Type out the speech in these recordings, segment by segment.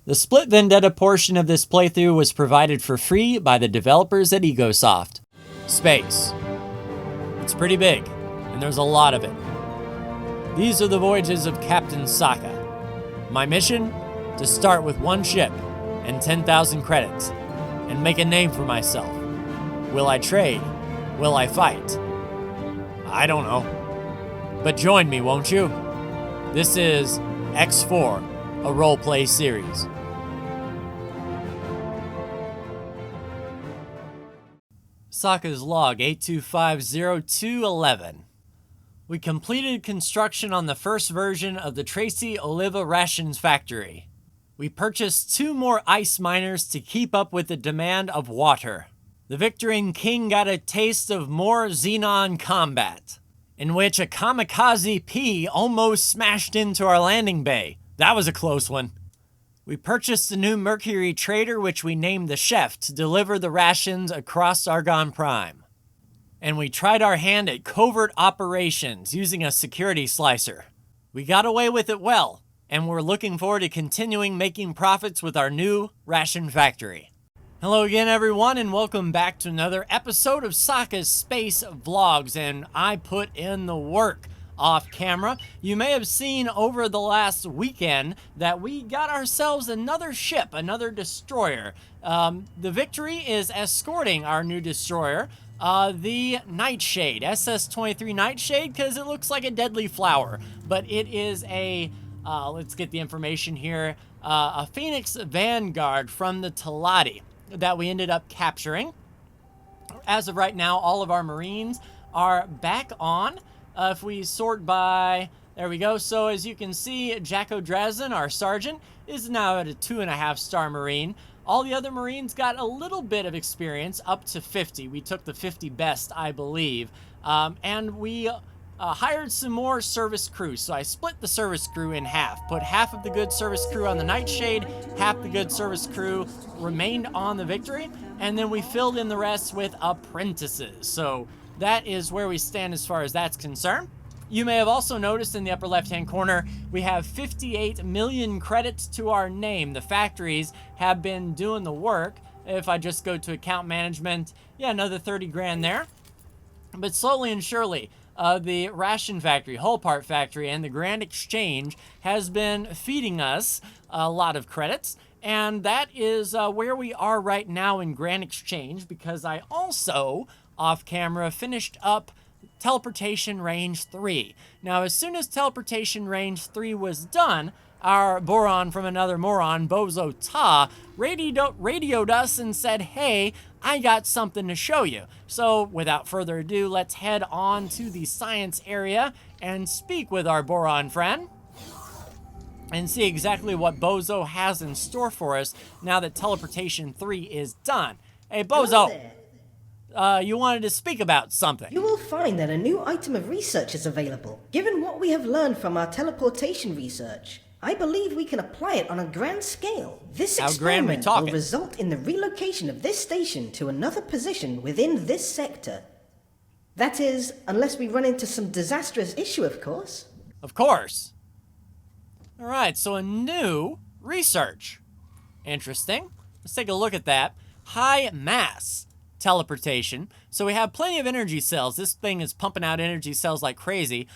The split Vendetta portion of this playthrough was provided for free by the developers at Egosoft. Space. It's pretty big, and there's a lot of it. These are the voyages of Captain Sokka. My mission? To start with one ship and 10,000 credits, and make a name for myself. Will I trade? Will I fight? I don't know. But join me, won't you? This is X4, a roleplay series. Sokka's log 8250-211. We completed construction on the first version of the Tracy Oliva Rations factory. We purchased 2 more ice miners to keep up with the demand of water. The Victorine King got a taste of more Xenon combat, in which a kamikaze P almost smashed into our landing bay. That was a close one. We purchased a new Mercury trader, which we named the Chef, to deliver the rations across Argon Prime. And we tried our hand at covert operations using a security slicer. We got away with it well, and we're looking forward to continuing making profits with our new ration factory. Hello again, everyone, and welcome back to another episode of Sokka's Space Vlogs, and I put in the work off camera. You may have seen over the last weekend that we got ourselves another ship, another destroyer. The Victory is escorting our new destroyer, the Nightshade, SS-23 Nightshade, because it looks like a deadly flower, but it is a, let's get the information here, a Phoenix Vanguard from the Talati that we ended up capturing. As of right now, all of our Marines are back on. If we sort by, there we go. So as you can see, Jacko Drazen, our sergeant, is now at a 2.5-star Marine. All the other Marines got a little bit of experience, up to 50. We took the 50 best, I believe. And we hired some more service crew. So I split the service crew in half. Put half of the good service crew on the Nightshade, half the good service crew remained on the Victory, and then we filled in the rest with apprentices. So that is where we stand as far as that's concerned. You may have also noticed in the upper left-hand corner, we have 58 million credits to our name. The factories have been doing the work. If I just go to account management, yeah, another 30 grand there. But slowly and surely, the ration factory, whole part factory, and the Grand Exchange has been feeding us a lot of credits. And that is where we are right now in Grand Exchange, because I also, off camera, finished up Teleportation Range 3. Now, as soon as Teleportation Range 3 was done, our Boron from another moron, Bozo Ta, radioed us and said, hey, I got something to show you. So, without further ado, let's head on to the science area and speak with our Boron friend and see exactly what Bozo has in store for us now that Teleportation 3 is done. Hey, Bozo! You wanted to speak about something. You will find that a new item of research is available. Given what we have learned from our teleportation research, I believe we can apply it on a grand scale. This experiment will result in the relocation of this station to another position within this sector. That is, unless we run into some disastrous issue, of course. Of course. Alright, so a new research. Interesting. Let's take a look at that. High mass teleportation. So we have plenty of energy cells. This thing is pumping out energy cells like crazy.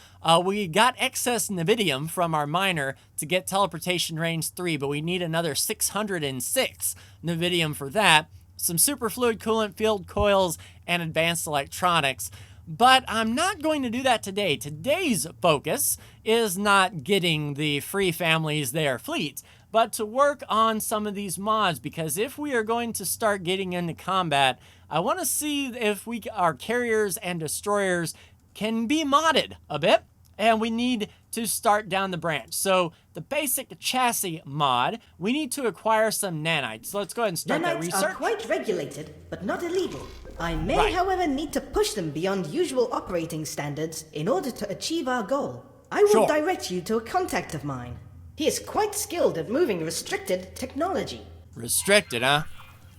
We got excess Nvidium from our miner to get Teleportation Range 3, but we need another 606 Nvidium for that. Some superfluid coolant, field coils, and advanced electronics. But I'm not going to do that today. Today's focus is not getting the free families their fleets, but to work on some of these mods, because if we are going to start getting into combat, I want to see if our carriers and destroyers can be modded a bit, and we need to start down the branch. So the basic chassis mod, we need to acquire some nanites. So let's go ahead and start that research. Nanites are quite regulated, but not illegal. I may, however, need to push them beyond usual operating standards in order to achieve our goal. I will direct you to a contact of mine. He is quite skilled at moving restricted technology. Restricted, huh?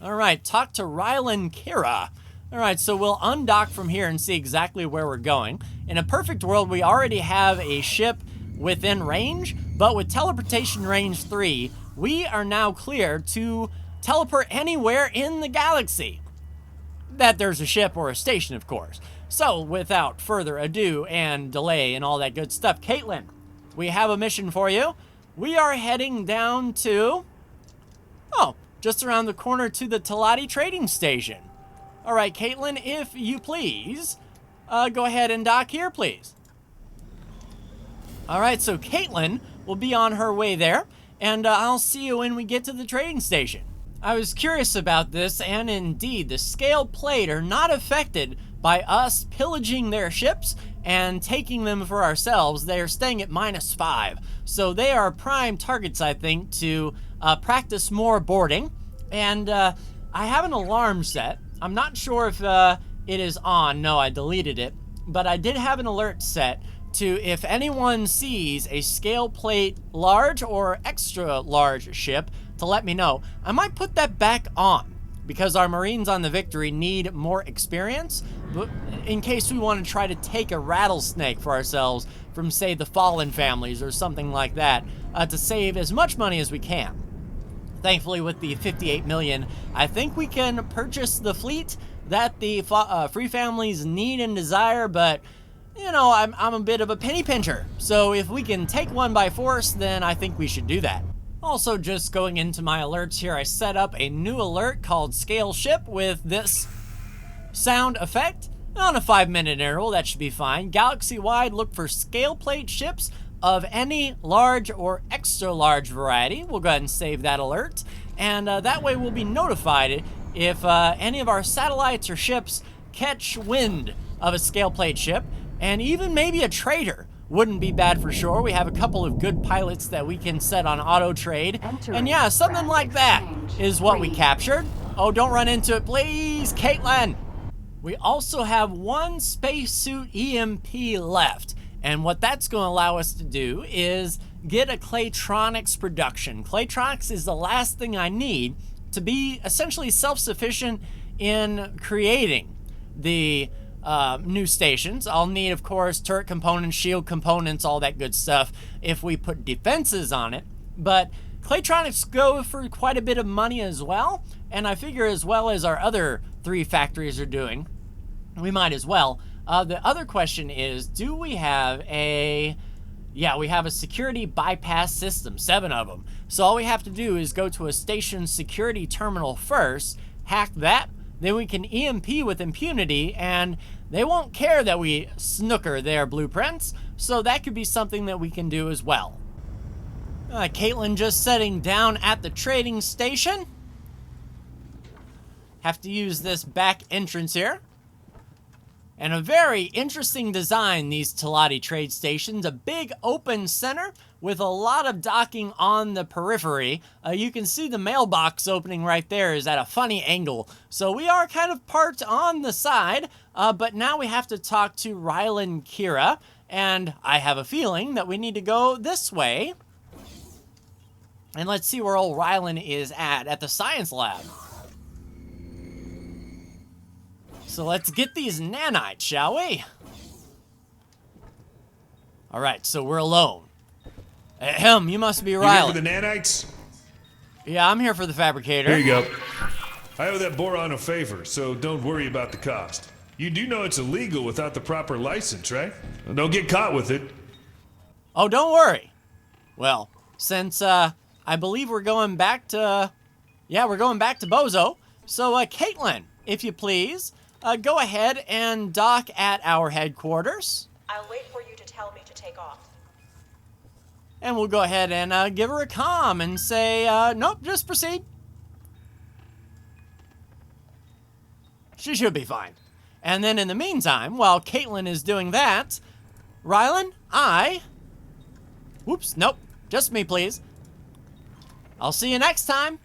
Alright, talk to Rylan Kira. Alright, so we'll undock from here and see exactly where we're going. In a perfect world, we already have a ship within range, but with Teleportation Range 3, we are now clear to teleport anywhere in the galaxy that there's a ship or a station, of course. So, without further ado and delay and all that good stuff, Caitlin, we have a mission for you. We are heading down to, just around the corner to the Teladi trading station. All right, Caitlin, if you please, go ahead and dock here, please. All right, so Caitlin will be on her way there, and I'll see you when we get to the trading station. I was curious about this, and indeed, the scale plate are not affected by us pillaging their ships and taking them for ourselves. They are staying at -5, so they are prime targets, I think, to practice more boarding. And I have an alarm set. I'm not sure if it is on. No, I deleted it, but I did have an alert set to if anyone sees a scale plate large or extra large ship to let me know. I might put that back on because our Marines on the Victory need more experience in case we want to try to take a rattlesnake for ourselves from, say, the Fallen families or something like that, to save as much money as we can. Thankfully, with the 58 million, I think we can purchase the fleet that the free families need and desire, but you know, I'm a bit of a penny pincher. So if we can take one by force, then I think we should do that. Also, just going into my alerts here, I set up a new alert called Scale Ship with this sound effect on a 5-minute interval. That should be fine. Galaxy-wide, look for scale plate ships of any large or extra large variety. We'll go ahead and save that alert. And that way we'll be notified if any of our satellites or ships catch wind of a scale plate ship. And even maybe a trader wouldn't be bad for sure. We have a couple of good pilots that we can set on auto trade. And yeah, something like that is what we captured. Oh, don't run into it, please, Caitlin. We also have one spacesuit EMP left. And what that's going to allow us to do is get a Claytronics production. Claytronics is the last thing I need to be essentially self-sufficient in creating the new stations. I'll need, of course, turret components, shield components, all that good stuff if we put defenses on it. But Claytronics go for quite a bit of money as well, and I figure as well as our other 3 factories are doing, we might as well. The other question is, do we have a... Yeah, we have a security bypass system, 7 of them. So all we have to do is go to a station security terminal first, hack that, then we can EMP with impunity, and they won't care that we snooker their blueprints, so that could be something that we can do as well. Caitlin just setting down at the trading station. Have to use this back entrance here. And a very interesting design, these Teladi trade stations. A big open center with a lot of docking on the periphery. You can see the mailbox opening right there is at a funny angle. So we are kind of parked on the side, but now we have to talk to Rylan Kira. And I have a feeling that we need to go this way. And let's see where old Rylan is at the science lab. So let's get these nanites, shall we? All right, so we're alone. Ahem, you must be Rylan. You here for the nanites? Yeah, I'm here for the fabricator. Here you go. I owe that boron a favor, so don't worry about the cost. You do know it's illegal without the proper license, right? Don't get caught with it. Oh, don't worry. Well, since I believe we're going back to... Yeah, we're going back to Bozo. So, Caitlin, if you please... go ahead and dock at our headquarters. I'll wait for you to tell me to take off. And we'll go ahead and give her a comm and say, nope, just proceed. She should be fine. And then in the meantime, while Caitlin is doing that, Rylan, whoops, nope, just me, please. I'll see you next time.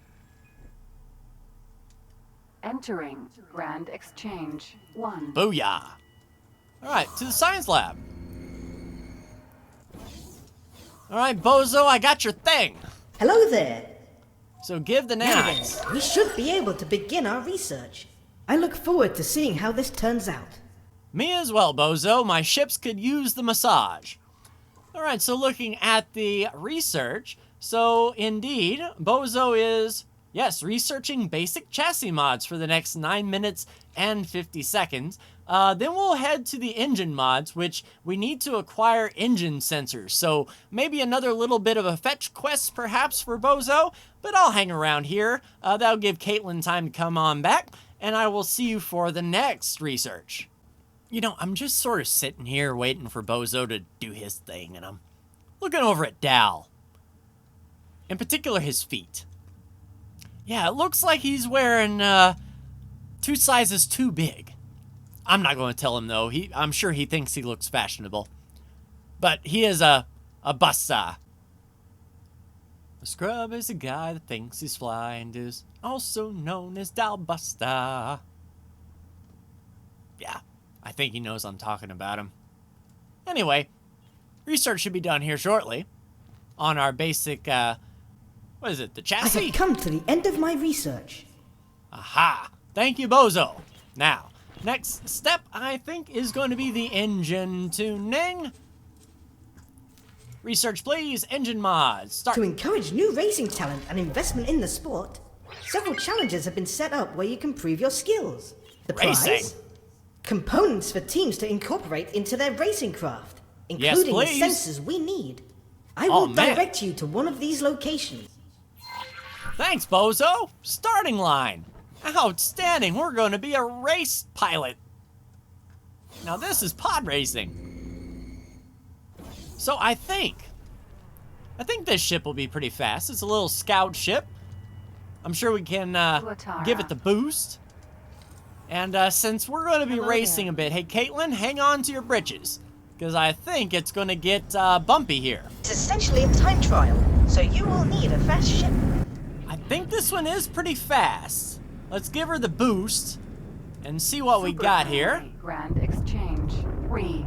Entering Grand Exchange 1. Booyah. All right, to the science lab. All right, Bozo, I got your thing. Hello there. So give the nanites. We should be able to begin our research. I look forward to seeing how this turns out. Me as well, Bozo. My ships could use the massage. All right, so looking at the research, So, indeed, Bozo is, yes, researching basic chassis mods for the next 9 minutes and 50 seconds. Then we'll head to the engine mods, which we need to acquire engine sensors. So, maybe another little bit of a fetch quest, perhaps, for Bozo. But I'll hang around here. That'll give Caitlin time to come on back. And I will see you for the next research. You know, I'm just sort of sitting here waiting for Bozo to do his thing, and I'm looking over at Dal. In particular, his feet. Yeah, it looks like he's wearing 2 sizes too big. I'm not going to tell him, though. I'm sure he thinks he looks fashionable. But he is a busta. A scrub is a guy that thinks he's fly and is also known as Dal Busta. Yeah, I think he knows I'm talking about him. Anyway, research should be done here shortly on our basic, what is it, the chassis? I have come to the end of my research. Aha! Thank you, Bozo. Now, next step, I think, is going to be the engine tuning. Research, please. Engine mods. Start. To encourage new racing talent and investment in the sport, several challenges have been set up where you can prove your skills. The prize? Components for teams to incorporate into their racing craft, including the sensors we need. I will direct you to one of these locations. Thanks, Bozo. Starting line. Outstanding. We're going to be a race pilot. Now, this is pod racing. So I think this ship will be pretty fast. It's a little scout ship. I'm sure we can give it the boost. And since we're going to be racing a bit, hey, Caitlin, hang on to your britches. Because I think it's going to get bumpy here. It's essentially a time trial, so you will need a fast ship. I think this one is pretty fast. Let's give her the boost and see what we got here. Grand exchange 3.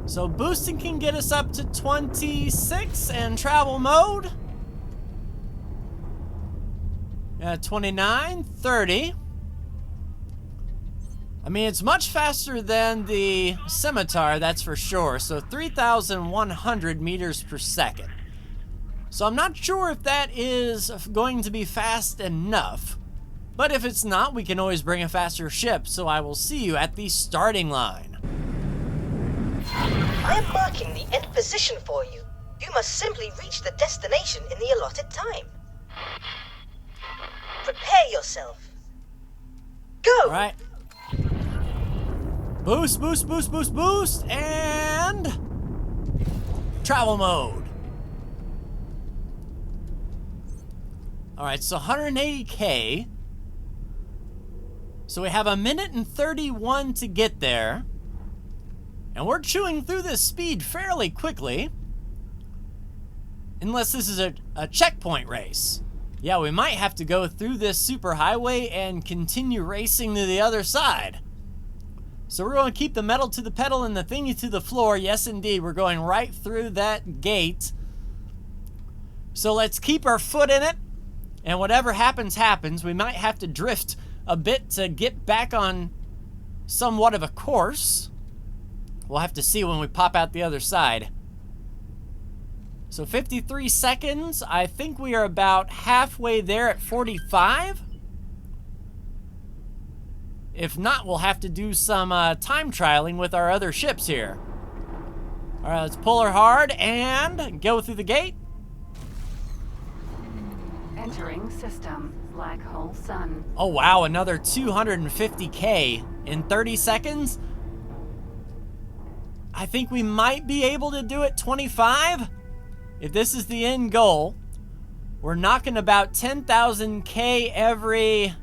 So boosting can get us up to 26 and travel mode. 29, 30. I mean, it's much faster than the Scimitar, that's for sure. So 3,100 meters per second. So I'm not sure if that is going to be fast enough. But if it's not, we can always bring a faster ship. So I will see you at the starting line. I am marking the end position for you. You must simply reach the destination in the allotted time. Prepare yourself. Go! All right. Boost, boost, boost, boost, boost, and travel mode. All right, so 180K. So we have 1 minute and 31 to get there. And we're chewing through this speed fairly quickly. Unless this is a checkpoint race. Yeah, we might have to go through this superhighway and continue racing to the other side. So we're going to keep the metal to the pedal and the thingy to the floor. Yes, indeed, we're going right through that gate. So let's keep our foot in it. And whatever happens, happens. We might have to drift a bit to get back on somewhat of a course. We'll have to see when we pop out the other side. So 53 seconds. I think we are about halfway there at 45. If not, we'll have to do some time trialing with our other ships here. All right, let's pull her hard and go through the gate. Entering system. Black hole sun. Oh, wow, another 250K in 30 seconds. I think we might be able to do it 25. If this is the end goal, we're knocking about 10,000K every...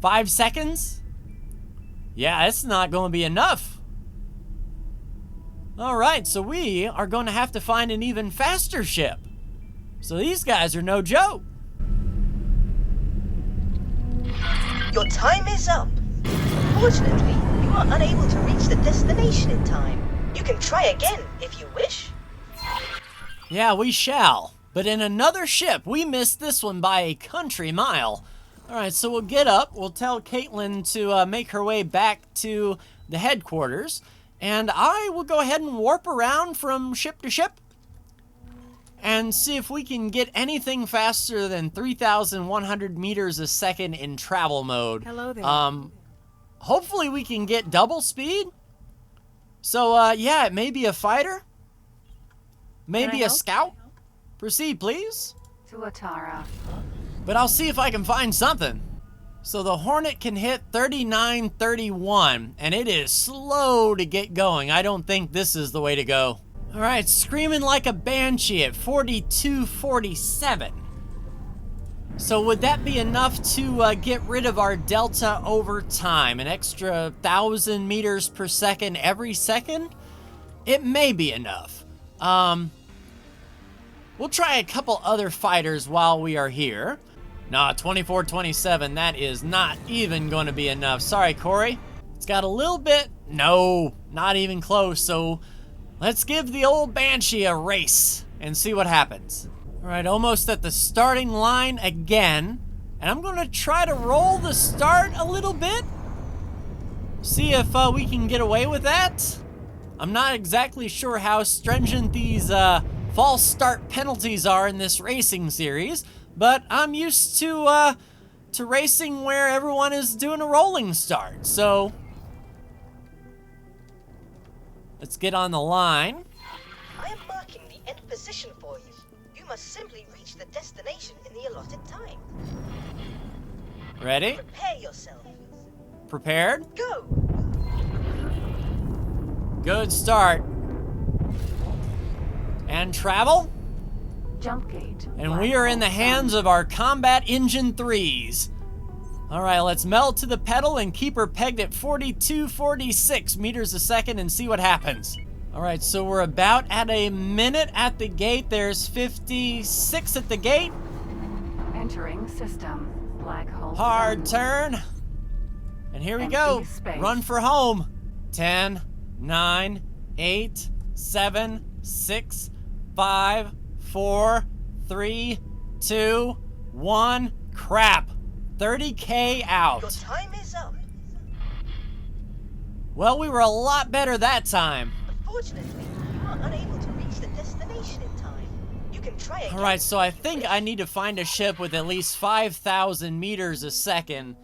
5 seconds? Yeah, it's not going to be enough. All right, so we are going to have to find an even faster ship. So these guys are no joke. Your time is up. Unfortunately, you are unable to reach the destination in time. You can try again if you wish. Yeah, we shall. But in another ship, we missed this one by a country mile. All right, so we'll get up. We'll tell Caitlin to make her way back to the headquarters. And I will go ahead and warp around from ship to ship and see if we can get anything faster than 3,100 meters a second in travel mode. Hello there. Hopefully we can get double speed. So, yeah, it may be a fighter. Maybe a scout. Proceed, please. To Atara. But I'll see if I can find something. So the Hornet can hit 3931, and it is slow to get going. I don't think this is the way to go. All right, screaming like a banshee at 4247. So would that be enough to get rid of our delta over time? An extra 1,000 meters per second every second? It may be enough. We'll try a couple other fighters while we are here. Nah, 2427, that is not even going to be enough. Sorry, Corey. It's got a little bit. No, not even close. So let's give the old Banshee a race and see what happens. All right, almost at the starting line again. And I'm going to try to roll the start a little bit. See if we can get away with that. I'm not exactly sure how stringent these false start penalties are in this racing series, but I'm used to racing where everyone is doing a rolling start. So let's get on the line. I am marking the end position for you. You must simply reach the destination in the allotted time. Ready? Prepare yourself. Prepared? Go! Good start. And travel? Jump gate. And we are in the hands of our combat engine 3s. All right, let's melt to the pedal and keep her pegged at 4246 meters a second and see what happens. All right, so we're about at a minute at the gate. There's 56 at the gate. Entering system. Black hole. Hard sun. turn. And here we Empty go. space. Run for home. 10, 9, 8, 7, 6, 5, 4, 3, 2, 1. Crap. 30K Your out. time is up. Well, we were a lot better that time. Unfortunately, you are unable to reach the destination in time. You can try again. All right, so I think I need to find a ship with at least 5,000 meters a second.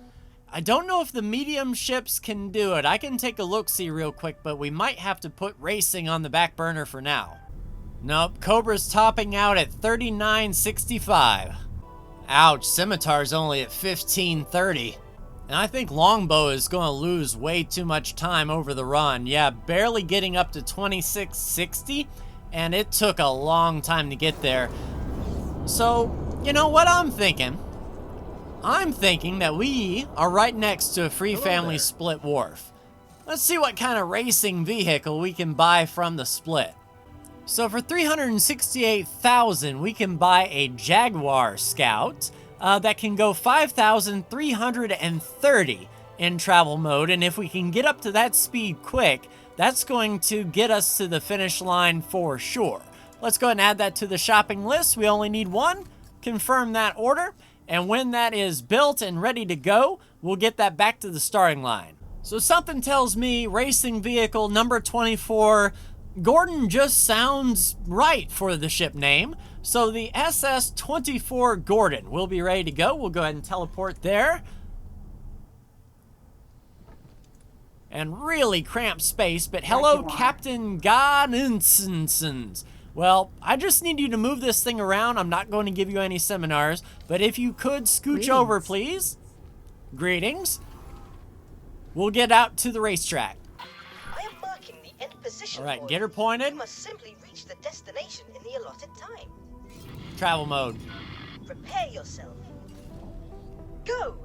I don't know if the medium ships can do it. I can take a look-see real quick, but we might have to put racing on the back burner for now. Nope, Cobra's topping out at 3965. Ouch, Scimitar's only at 1530. And I think Longbow is going to lose way too much time over the run. Yeah, barely getting up to 2660, and it took a long time to get there. So, you know what I'm thinking? I'm thinking that we are right next to a free family split wharf. Let's see what kind of racing vehicle we can buy from the split. So for 368,000, we can buy a Jaguar Scout that can go 5,330 in travel mode. And if we can get up to that speed quick, that's going to get us to the finish line for sure. Let's go ahead and add that to the shopping list. We only need one. Confirm that order. And when that is built and ready to go, we'll get that back to the starting line. So something tells me racing vehicle number 24, Gordon just sounds right for the ship name. So the SS-24 Gordon will be ready to go. We'll go ahead and teleport there. And really cramped space, but hello, Captain Godinson. Well, I just need you to move this thing around. I'm not going to give you any seminars, but if you could scooch over, please. Greetings. We'll get out to the racetrack. I am marking the end position. All right, for get you. her pointed. You must simply reach the destination in the allotted time. Travel mode. Prepare yourself. Go!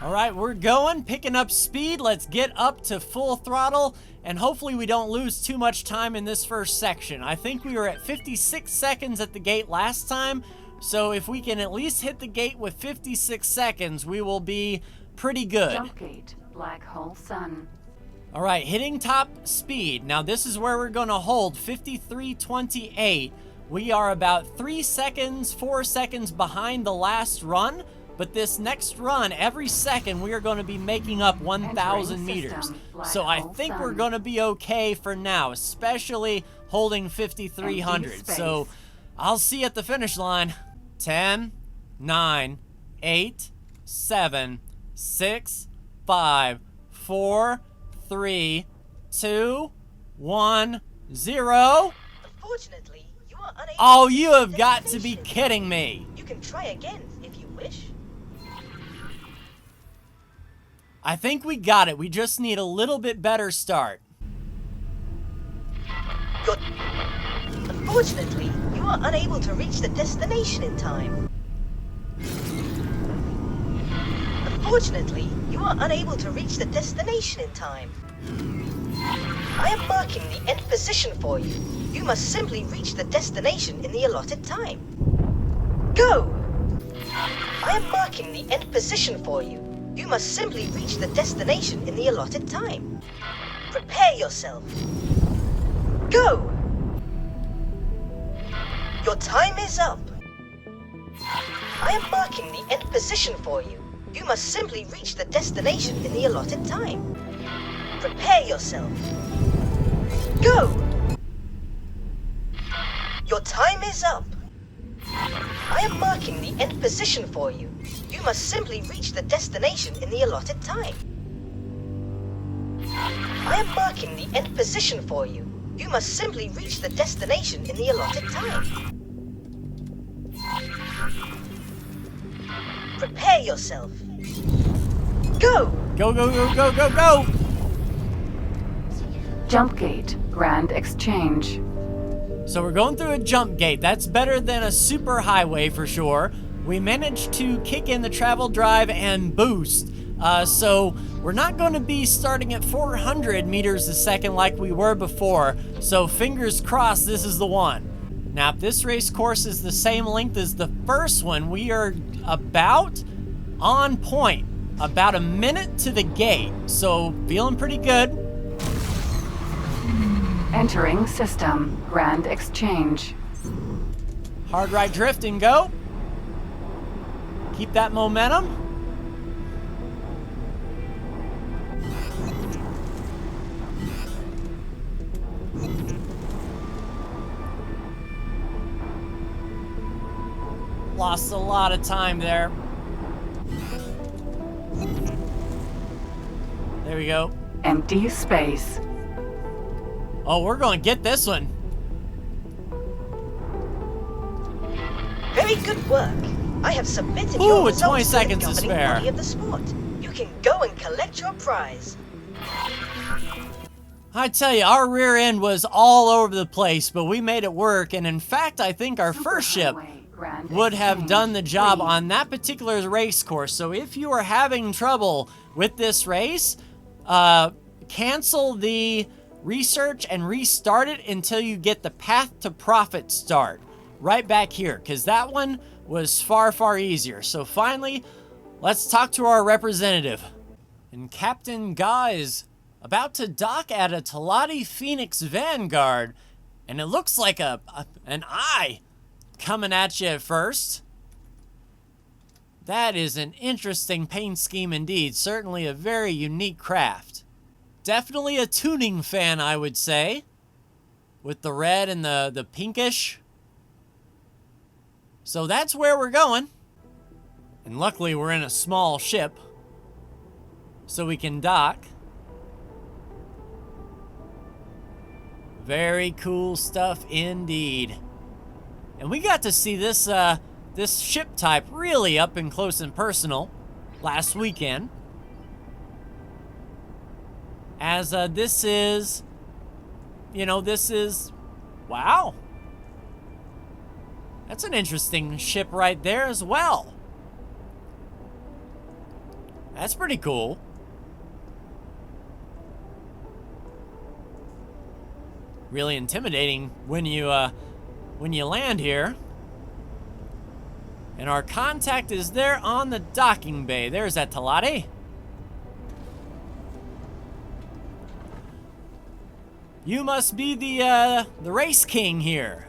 All right, we're going, picking up speed. Let's get up to full throttle, and hopefully we don't lose too much time in this first section. I think we were at 56 seconds at the gate last time, so if we can at least hit the gate with 56 seconds, we will be pretty good. Jump gate. Black hole sun. All right, hitting top speed. Now this is where we're going to hold 53.28. We are about 3 seconds, 4 seconds behind the last run. but this next run, every second, we are going to be making up 1,000 meters. So I think we're going to be okay for now, especially holding 5,300. So I'll see you at the finish line. 10, 9, 8, 7, 6, 5, 4, 3, 2, 1, 0. Unfortunately, you are unable. Oh, you have got to be kidding me. You can try again if you wish. I think we got it. We just need a little bit better start. Unfortunately, you are unable to reach the destination in time. Unfortunately, you are unable to reach the destination in time. I am marking the end position for you. You must simply reach the destination in the allotted time. Go! I am marking the end position for you. You must simply reach the destination in the allotted time. Prepare yourself. Go! Your time is up. I am marking the end position for you. You must simply reach the destination in the allotted time. Prepare yourself. Go! Your time is up. I am marking the end position for you. You must simply reach the destination in the allotted time. I am marking the end position for you. You must simply reach the destination in the allotted time. Prepare yourself. Go! Go, go, go, go, go, go! Jump gate, Grand Exchange. So we're going through a jump gate. That's better than a super highway for sure. We managed to kick in the travel drive and boost. So we're not going to be starting at 400 meters a second like we were before. So fingers crossed this is the one. Now, if this race course is the same length as the first one, we are about on point. About a minute to the gate. So feeling pretty good. Entering system, Grand Exchange. Hard right drift and go. Keep that momentum. Lost a lot of time there. There we go. Empty space. Oh, we're going to get this one. Very good work. I have submitted Ooh, your with 20 results seconds to to the governing spare. body of the sport. You can go and collect your prize. I tell you, our rear end was all over the place, but we made it work. And in fact, I think our first ship would have done the job on that particular race course. So if you are having trouble with this race, cancel the research and restart it until you get the path to profit start right back here, because that one was far, far easier. So finally, let's talk to our representative. And Captain Ga is about to dock at a Talati Phoenix Vanguard, and it looks like an eye coming at you at first. That is an interesting paint scheme indeed. Certainly a very unique craft. Definitely a tuning fan, I would say, with the red and the pinkish. So that's where we're going. And luckily we're in a small ship, so we can dock. Very cool stuff indeed. And we got to see this this ship type really up and close and personal last weekend. As this is, wow. That's an interesting ship right there as well. That's pretty cool. Really intimidating when you land here. And our contact is there on the docking bay. There's that Talati. You must be the race king here.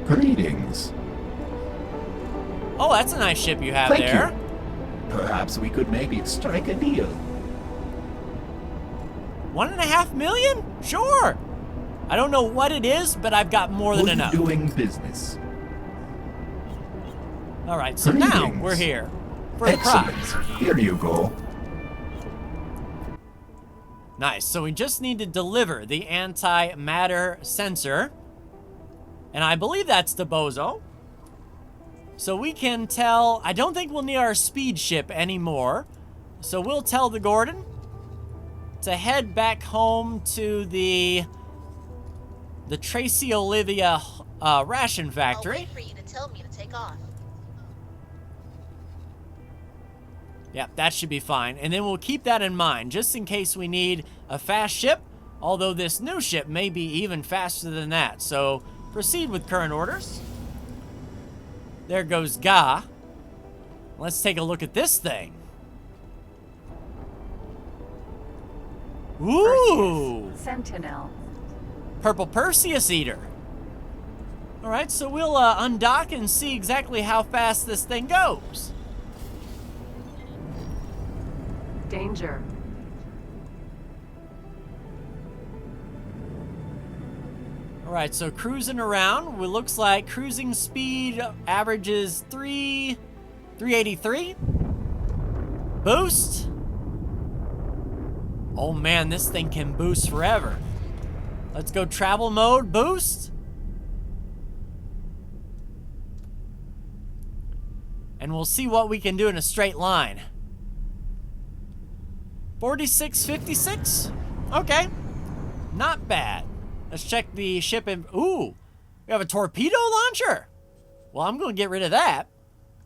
Greetings. Oh, that's a nice ship you have Thank there. you. Perhaps we could maybe strike a deal. 1.5 million? Sure. I don't know what it is, but I've got more than enough. Doing business. All right, so now we're here for the prize. Here you go. Nice. So we just need to deliver the antimatter sensor. And I believe that's the Bozo. So we can tell... I don't think we'll need our speed ship anymore. So we'll tell the Gordon to head back home to the Tracy Olivia ration factory. I'll wait for you to tell me to take off. Yeah, that should be fine. And then we'll keep that in mind, just in case we need a fast ship, although this new ship may be even faster than that. So, proceed with current orders. There goes Ga. Let's take a look at this thing. Ooh! Sentinel. Purple Perseus Eater. Alright, so we'll undock and see exactly how fast this thing goes. Danger. Alright, so cruising around. It looks like cruising speed averages 383. Boost. Oh man, this thing can boost forever. Let's go travel mode, boost. And we'll see what we can do in a straight line. 4656? Okay. Not bad. Let's check the ship in... Ooh! We have a torpedo launcher! Well, I'm going to get rid of that.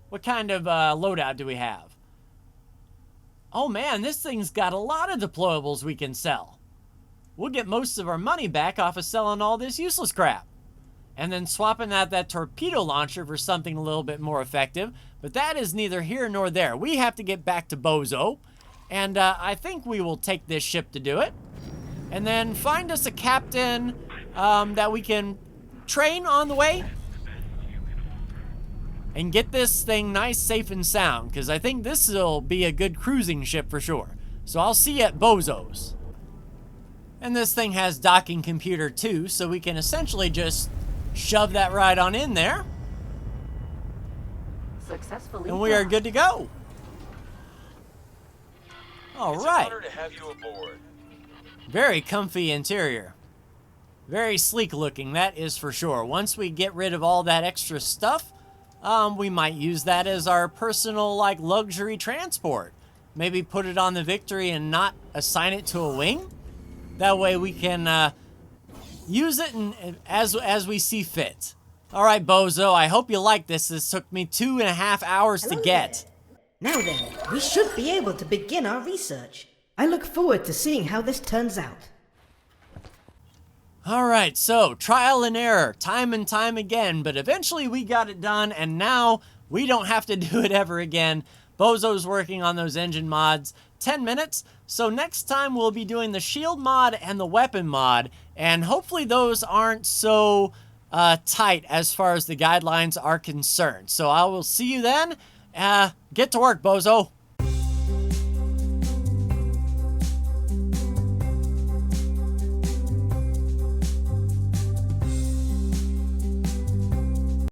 What kind of loadout do we have? Oh man, this thing's got a lot of deployables we can sell. We'll get most of our money back off of selling all this useless crap. And then swapping out that torpedo launcher for something a little bit more effective. But that is neither here nor there. We have to get back to Bozo. And I think we will take this ship to do it. And then find us a captain that we can train on the way. And get this thing nice, safe, and sound. Because I think this will be a good cruising ship for sure. So I'll see you at Bozo's. And this thing has docking computer too. So we can essentially just shove that right on in there. Successfully. And we are good to go. All right. It's an honor to have you aboard. Very comfy interior. Very sleek looking, that is for sure. Once we get rid of all that extra stuff, we might use that as our personal, like, luxury transport. Maybe put it on the Victory and not assign it to a wing. That way we can use it as we see fit. All right, Bozo, I hope you like this. This took me 2.5 hours to get. Now then, we should be able to begin our research. I look forward to seeing how this turns out. Alright, so trial and error, time and time again, but eventually we got it done, and now we don't have to do it ever again. Bozo's working on those engine mods. 10 minutes, so next time we'll be doing the shield mod and the weapon mod, and hopefully those aren't so tight as far as the guidelines are concerned. So I will see you then. Get to work, Bozo.